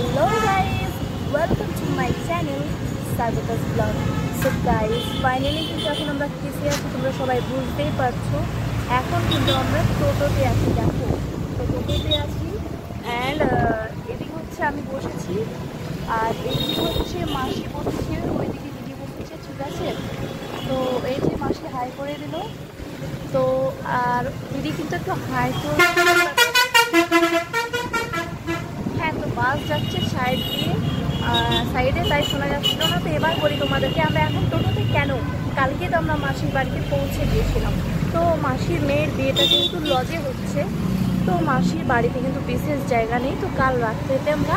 Hello guys, welcome to my channel Sarvata's Vlog. So guys, finally কিন্তু এখন আমরা কিসে আছি তোমরা সবাই বুঝতেই পারছো। এখন কিন্তু আমরা টোটোতে আছি, দেখো তো টোটোতে আছি অ্যান্ড এদিকে হচ্ছে আমি বসেছি আর এইদিকে হচ্ছে মাসি বসেছে, ওইদিকে দিদি বসেছে, ঠিক আছে। তো এই যে মাসি হাই করে দিল, তো আর দিদি কিন্তু একটু হাই তো হ্যাঁ, তো বাস যাচ্ছে সাইডে তাই শোনা যাচ্ছিল না। তো এবার বলি তোমাদেরকে আমরা এখন টোটোতে কেন, কালকে তো আমরা মাসির বাড়িতে পৌঁছে গিয়েছিলাম। তো মাসির মেয়ের বিয়েটা কিন্তু লজে হচ্ছে, তো মাসির বাড়িতে কিন্তু বিশেষ জায়গা নেই। তো কাল রাত্রেতে আমরা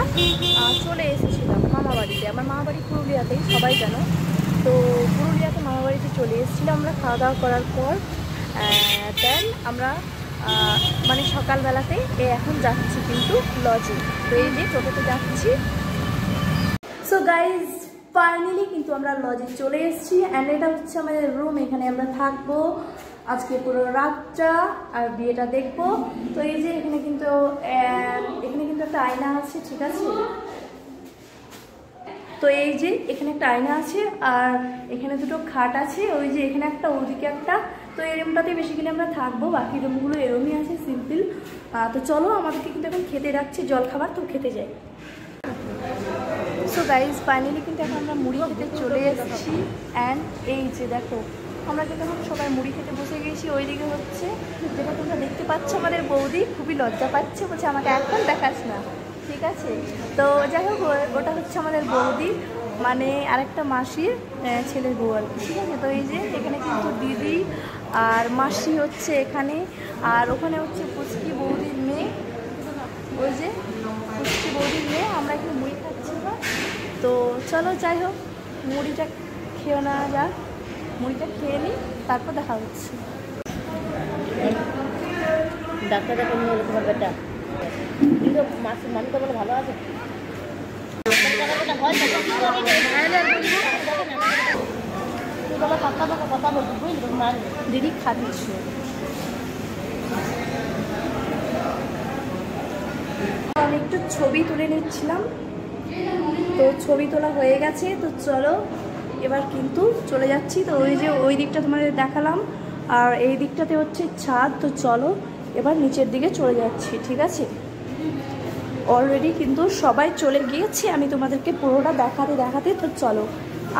চলে এসেছিলাম মামা বাড়িতে। আমার মামা বাড়ি পুরুলিয়াতেই, সবাই জানো। তো পুরুলিয়াতে মামা বাড়িতে চলে এসেছিলাম আমরা খাওয়া দাওয়া করার পর। দেন আমরা মানে সকালবেলাতে এখন যাচ্ছি কিন্তু লজে। তো এই যে টোটোতে যাচ্ছি। সো গাইজ ফাইনালি কিন্তু আমরা লজে চলে এসেছি অ্যান্ড এটা হচ্ছে আমাদের রুম, এখানে আমরা থাকবো আজকে পুরো রাতটা আর বিয়েটা দেখবো। তো এই যে এখানে কিন্তু একটা আয়না আছে, ঠিক আছে। তো এই যে এখানে একটা আয়না আছে আর এখানে দুটো খাট আছে, ওই যে এখানে একটা ওদিকে একটা। তো এই রুমটাতে বেসিক্যালি আমরা থাকবো, বাকি রুমগুলো এরমই আছে সিম্পল। তো চলো আমাদেরকে কিন্তু এখন খেতে রাখছি জল খাবার, তো খেতে যাই। সো গাইজ ফাইনালি কিন্তু এখন আমরা মুড়ি খেতে চলে এসেছি অ্যান্ড এই যে দেখো আমরা কিন্তু এখন সবাই মুড়ি খেতে বসে গেছি। ওইদিকে হচ্ছে যেটা তোমরা দেখতে পাচ্ছ আমাদের বৌদি খুবই লজ্জা পাচ্ছে, বলছে আমাকে এখন দেখাস না, ঠিক আছে। তো যাই হোক ওটা হচ্ছে আমাদের বৌদি, মানে আরেকটা মাসির ছেলের বউ আর কি, ঠিক আছে। তো এই যে এখানে কিন্তু দিদি আর মাসি হচ্ছে এখানে, আর ওখানে হচ্ছে পুচকি বৌদির মেয়ে, ওই যে পুচকি বৌদির মেয়ে। আমরা এখানে মুড়ি খাচ্ছি না, তো চলো যাই হোক মুড়িটা খেয়ে নেওয়া যাক, মুড়িটা খেয়ে নিই তারপর দেখা হচ্ছে। ডাক্তার দেখে নিয়ে এলো তোমার বেটা, কিন্তু মানুষ তো বলে ভালো আছে। দিদি খাচ্ছি, আমি একটু ছবি তুলে নিচ্ছিলাম, তো ছবি তোলা হয়ে গেছে। তো চলো এবার কিন্তু চলে যাচ্ছি। তো ওই যে ওই দিকটা তোমাদের দেখালাম আর এই দিকটাতে হচ্ছে ছাদ। তো চলো এবার নিচের দিকে চলে যাচ্ছি, ঠিক আছে। অলরেডি কিন্তু সবাই চলে গিয়েছে, আমি তোমাদেরকে পুরোটা দেখাতে। তো চলো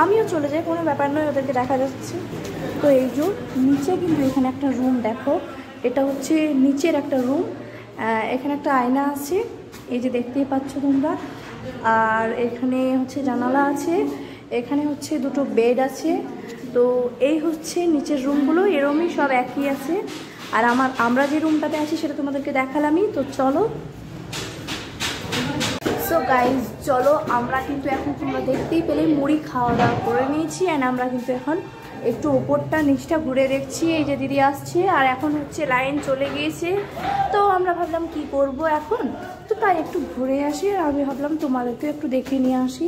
আমিও চলে যাই, কোনো ব্যাপার নয়, ওদেরকে দেখা যাচ্ছে। তো এই যে নিচে কিন্তু এখানে একটা রুম, দেখো এটা হচ্ছে নিচের একটা রুম। এখানে একটা আয়না আছে, এই যে দেখতেই পাচ্ছ তোমরা। আর এখানে হচ্ছে জানালা আছে, এখানে হচ্ছে দুটো বেড আছে। তো এই হচ্ছে নিচের রুমগুলো, এরমই সব একই আছে। আর আমরা যে রুমটাতে আছি সেটা তোমাদেরকে দেখালামই। তো চলো সো গাইজ চলো আমরা কিন্তু এখন তোমরা দেখতেই পেলে মুড়ি খাওয়া দাওয়া করে নিয়েছি অ্যান্ড আমরা কিন্তু এখন একটু ওপরটা নিচটা ঘুরে দেখছি। এই যে দিদি আসছে আর এখন হচ্ছে লাইন চলে গিয়েছে। তো আমরা ভাবলাম কি করব এখন, তো তাই একটু ঘুরে আসি আর আমি ভাবলাম তোমাদেরকে একটু দেখে নিয়ে আসি।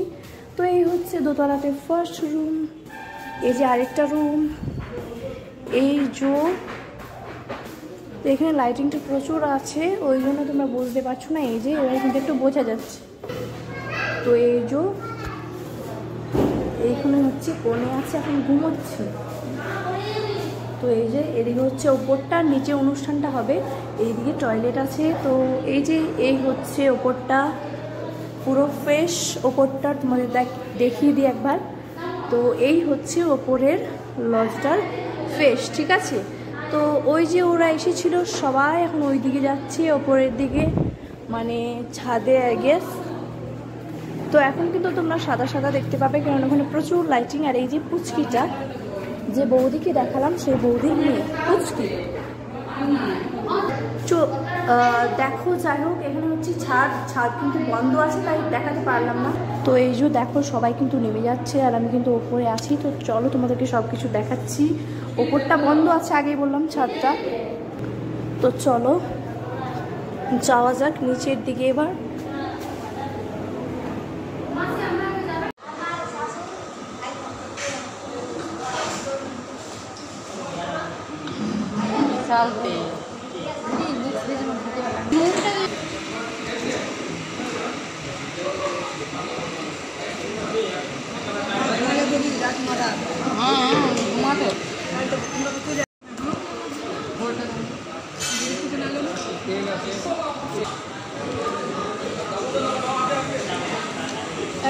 তো এই হচ্ছে দোতলাতে ফার্স্ট রুম, এই যে আরেকটা রুম, এই যে এখানে লাইটিংটা প্রচুর আছে ওই জন্য তোমরা বুঝতে পারছো না, এই যে এবার কিন্তু একটু বোঝা যাচ্ছে। তো এই যে এইখানে হচ্ছে কোণে আছে, এখন ঘুমোচ্ছে। তো এই যে এদিকে হচ্ছে ওপরটা, নিচে অনুষ্ঠানটা হবে, এইদিকে টয়লেট আছে। তো এই যে এই হচ্ছে ওপরটা পুরো ফ্রেশ, ওপরটা তোমাদের দেখিয়ে দিই একবার। তো এই হচ্ছে ওপরের লজটার ফ্রেশ, ঠিক আছে। তো ওই যে ওরা এসেছিল সবাই এখন ওই দিকে যাচ্ছে ওপরের দিকে, মানে ছাদে আই গেস। তো এখন কিন্তু তোমরা সাদা সাদা দেখতে পাবে কারণ ওখানে প্রচুর লাইটিং। আর এই যে পুচকিটা যে বৌদিকে দেখালাম সেই বৌদির মেয়ে পুচকি। দেখো যাই হোক এখানে হচ্ছে ছাদ কিন্তু বন্ধ আছে তাই দেখাতে পারলাম না। তো এই যে দেখো সবাই কিন্তু নেমে যাচ্ছে আর আমি কিন্তু ওপরে আছি। তো চলো তোমাদেরকে সব কিছু দেখাচ্ছি। ওপরটা বন্ধ আছে, আগেই বললাম ছাদটা। তো চলো যাওয়া যাক নিচের দিকে এবার।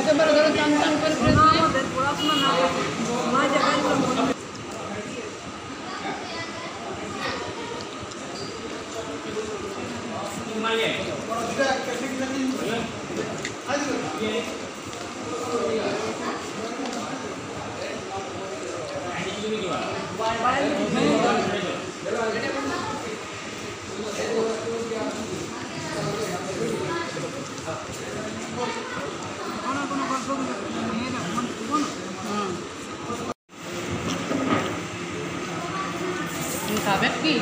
একেবারে ধরো চান চান করে পড়াশোনা না নয় জায়গায় খাবে কি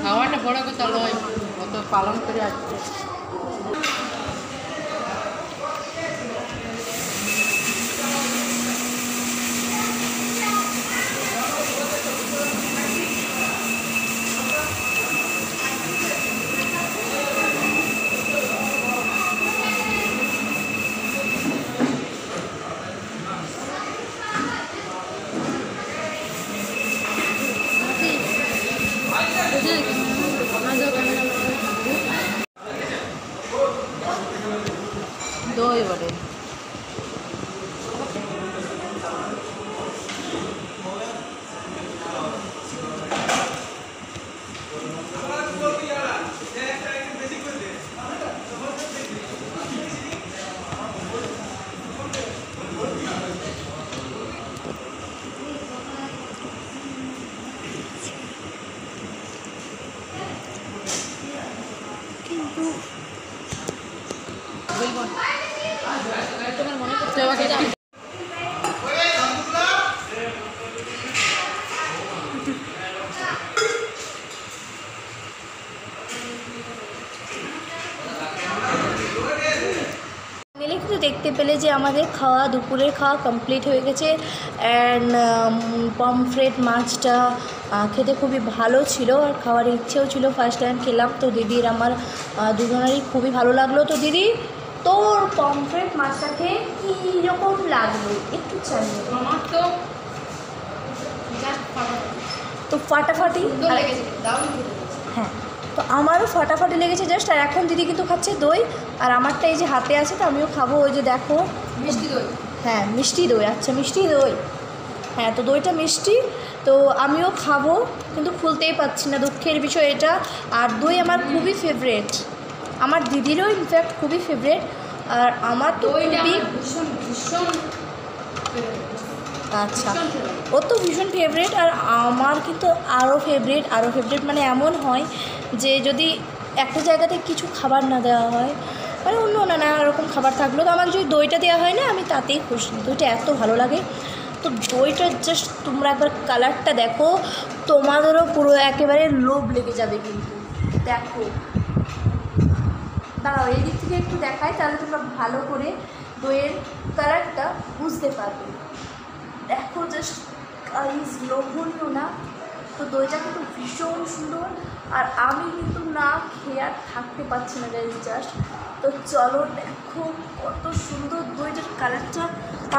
খাওয়াটা বড় কথা নয়, কত পালন করে আসছে। দই বটে কিন্তু তোমার মনে করতে হবে গেলে কিন্তু দেখতে পেলে যে আমাদের খাওয়া দুপুরের খাওয়া কমপ্লিট হয়ে গেছে। অ্যান্ড পমফ্রেট মাছটা খেতে খুবই ভালো ছিল আর খাওয়ার ইচ্ছেও ছিল, ফার্স্ট টাইম খেলাম। তো দিদির আমার দুজনেরই খুবই ভালো লাগলো। তো দিদি, তোর পমফ্রেট মাছটা খেয়ে কীরকম লাগলো একটু জানি। আমার তো ফাটাফাটি হ্যাঁ, তো আমারও ফাটাফাটি লেগেছে জাস্ট। আর এখন দিদি কিন্তু খাচ্ছে দই, আর আমারটা এই যে হাতে আছে, তো আমিও খাবো। ওই যে দেখো মিষ্টি দই, হ্যাঁ মিষ্টি দই, আচ্ছা মিষ্টি দই, হ্যাঁ তো দইটা মিষ্টি, তো আমিও খাবো কিন্তু খুলতেই পারছি না, দুঃখের বিষয় এটা। আর দই আমার খুবই ফেভারেট, আমার দিদিরও ইনফ্যাক্ট খুবই ফেভারেট, আর আমার তো খুবই আচ্ছা, ও তো ভীষণ ফেভারেট। আর আমার কিন্তু আরও ফেভারেট মানে এমন হয় যে যদি একটা জায়গাতে কিছু খাবার না দেওয়া হয়, মানে অন্য নানা রকম খাবার থাকলো, তো আমাকে যদি দইটা দেওয়া হয় না, আমি তাতেই খুশি। দইটা এত ভালো লাগে। তো দইটা জাস্ট তোমরা একবার কালারটা দেখো, তোমাদেরও পুরো একেবারে লোভ লেগে যাবে। কিন্তু দেখো, দাঁড়াও এই দিক থেকে একটু দেখায়, তাহলে তোমরা ভালো করে দইয়ের কালারটা বুঝতে পারবে। দেখো জাস্ট গাইস, লোভনীয় না? তো দইটা কিন্তু ভীষণ সুন্দর, আর আমি কিন্তু না খেয়ে আর থাকতে পারছি না গাইস জাস্ট। তো চলো দেখো কত সুন্দর দইটার কালারটা।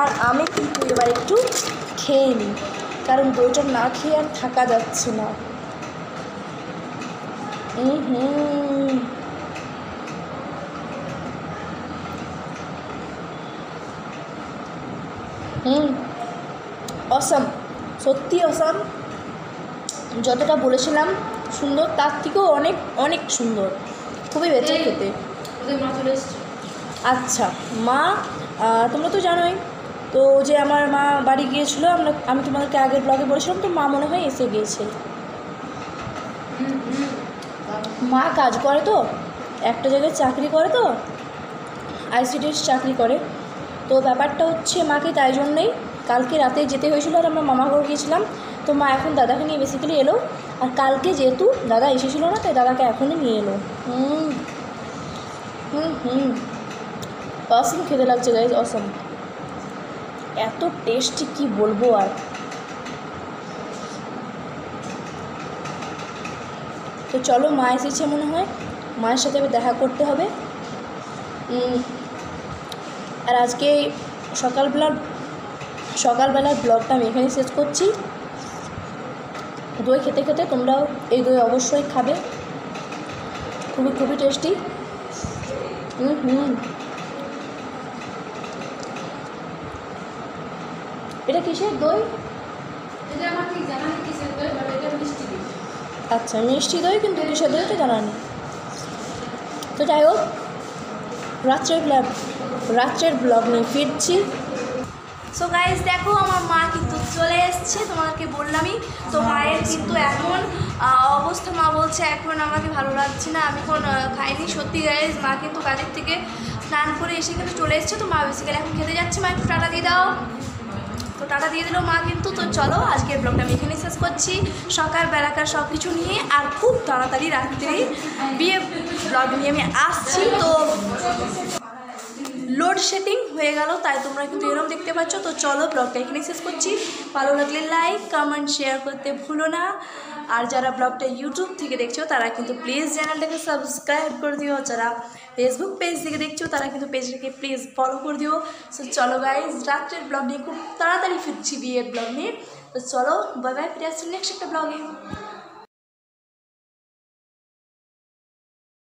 আর আমি কিন্তু এবার একটু খেয়ে নিই, কারণ দইটা না খেয়ে আর থাকা যাচ্ছে না। অসাম, সত্যি অসাম। যতটা বলেছিলাম সুন্দর, তার থেকেও অনেক অনেক সুন্দর, খুবই বেঁচে খেতে। আচ্ছা মা, তোমরা তো জানোই তো যে আমার মা বাড়ি গিয়েছিলো, আমি তোমাদেরকে আগের ব্লগে বলেছিলাম, তো মা মনে হয় এসে গিয়েছে। মা কাজ করে, তো একটা জায়গায় চাকরি করে, তো আইসিডিএস চাকরি করে। তো ব্যাপারটা হচ্ছে মাকে তাই জন্যেই কালকে রাতে যেতে হয়েছিল, আর আমরা মামা ঘর গিয়েছিলাম। তো মা এখন দাদাকে নিয়ে বেসিক্যালি এলো, আর কালকে যেহেতু দাদা এসেছিলো না, তাই দাদাকে এখনই নিয়ে এলো। অসম খেতে লাগছে গাইজ, অসম, এত টেস্টি কি বলবো। আর তো চলো, মা এসেছে মনে হয়, মায়ের সাথে আবার দেখা করতে হবে। আর আজকে সকালবেলার ব্লগটা আমি এখানে শেষ করছি। দই খেতে খেতে তোমরাও এই দই অবশ্যই খাবে, খুবই খুবই টেস্টি। এটা কিসের দই? এটা আমার ঠিক জানা নেই কিসের দই, বাট এটা মিষ্টি দই। আচ্ছা মিষ্টি দই, কিন্তু কিসের দই তো জানা নেই। তো যাই হোক, রাত্রের ব্লগ নিয়ে ফিরছি। সো গাইজ দেখো আমার মা কিন্তু চলে এসছে, তোমাকে বললামই তো। মায়ের কিন্তু এখন অবস্থা, মা বলছে এখন আমাকে ভালো লাগছে না, আমি এখন খাইনি। সত্যি গাইজ মা কিন্তু কাজের থেকে স্নান করে এসে কিন্তু চলে এসছে, তো মা বেসিক্যালি এখন খেতে যাচ্ছে। মা একটু টাটা দিয়ে দাও। তো টাটা দিয়ে দিল মা কিন্তু। তো চলো আজকের ব্লগটা আমি এখানেই শেষ করছি, সকালবেলাকার সব কিছু নিয়ে। আর খুব তাড়াতাড়ি রাত্রি বিয়ে ব্লগ নিয়ে আমি আসছি। তো লোডশেডিং হয়ে গেল, তাই তোমরা কিন্তু এরকম দেখতে পাচ্ছ। তো চলো ব্লগটা এখানে শেষ করছি। ভালো লাগলে লাইক কমেন্ট শেয়ার করতে ভুলো না। আর যারা ব্লগটা ইউটিউব থেকে দেখছো তারা কিন্তু প্লিজ চ্যানেলটাকে সাবস্ক্রাইব করে দিও। যারা ফেসবুক পেজ থেকে দেখছো তারা কিন্তু পেজটাকে প্লিজ ফলো করে দিও। সো চলো গাইজ, রাত্রের ব্লগ নিয়ে খুব তাড়াতাড়ি ফিরছি বিয়ের ব্লগ নিয়ে। তো চলো বাই বাই, ফিরে আসছি নেক্সট একটা ব্লগে।